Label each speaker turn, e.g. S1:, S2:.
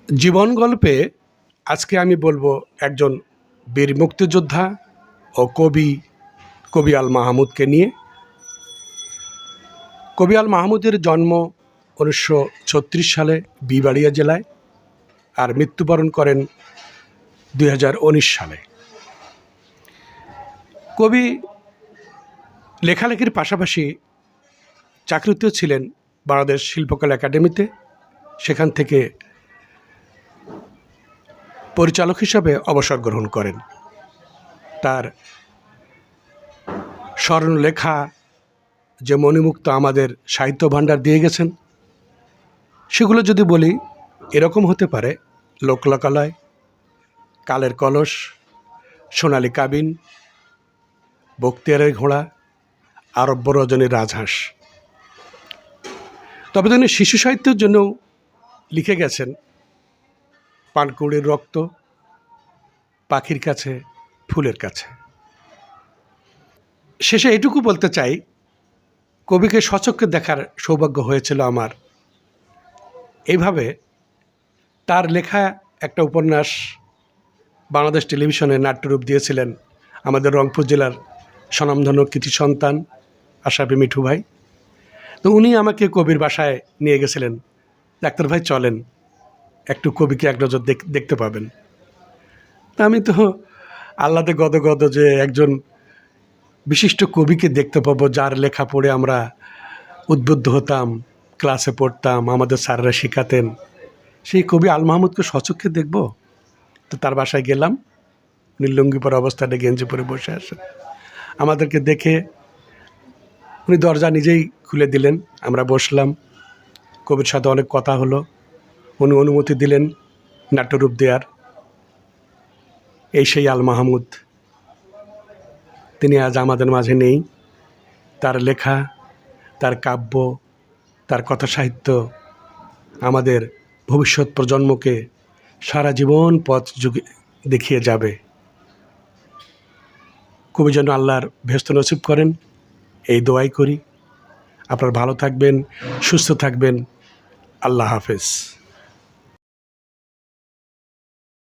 S1: জীবন গল্পে আজকে আমি বলবো একজন বীর মুক্তিযোদ্ধা ও কবি আল মাহমুদকে নিয়ে। কবি আল মাহমুদের জন্ম 1936 সালে বিবাড়িয়া জেলায়, আর মৃত্যুবরণ করেন 2019 সালে। কবি লেখালেখির পাশাপাশি চাকরিতেও ছিলেন বাংলাদেশ শিল্পকলা একাডেমিতে। সেখান থেকে পরিচালক হিসাবে অবসর গ্রহণ করেন। তার স্মরণলেখা যে মণিমুক্ত আমাদের সাহিত্য ভাণ্ডার দিয়ে গেছেন, সেগুলো যদি বলি এরকম হতে পারে: লোকলোকালয়, কালের কলস, সোনালী কাবিন, বক্তিয়ারের ঘোড়া, আরব্য রজনীর রাজহাঁস। তবে তিনি শিশু সাহিত্যের জন্যও লিখে গেছেন পানকুড়ির রক্ত, পাখির কাছে, ফুলের কাছে। শেষে এটুকু বলতে চাই, কবিকে সচক্ষে দেখার সৌভাগ্য হয়েছিল আমার। এইভাবে তার লেখা একটা উপন্যাস বাংলাদেশ টেলিভিশনে নাট্যরূপ দিয়েছিলেন আমাদের রংপুর জেলার স্বনামধন্য কৃতি সন্তান আশরাফি মিঠু ভাই। তো উনি আমাকে কবির বাসায় নিয়ে গেছিলেন, ডাক্তার ভাই চলেন, একটু কবিকে এক নজর দেখতে পাবেন। তা আমি তো আহ্লাদে গদগদ যে একজন বিশিষ্ট কবিকে দেখতে পাবো, যার লেখা পড়ে আমরা উদ্বুদ্ধ হতাম, ক্লাসে পড়তাম, আমাদের স্যাররা শেখাতেন। সেই কবি আল মাহমুদকে সচক্ষে দেখব। তো তার বাসায় গেলাম, নীললুঙ্গি পরা অবস্থাটা গেঞ্জি পরে বসে আসেন। আমাদেরকে দেখে উনি দরজা নিজেই খুলে দিলেন, আমরা বসলাম, কবির সাথে অনেক কথা হলো। উনি অনুমতি দিলেন নাট্যরূপ দেওয়ার। এই সেই আল মাহমুদ, তিনি আজ আমাদের মাঝে নেই। তার লেখা, তার কাব্য, তার কথা সাহিত্য আমাদের ভবিষ্যৎ প্রজন্মকে সারা জীবন পথ দেখিয়ে যাবে। কবি যেন আল্লাহর ভেস্ত নসিব করেন, এই দোয়াই করি। আপনারা ভালো থাকবেন, সুস্থ থাকবেন। আল্লাহ হাফেজ।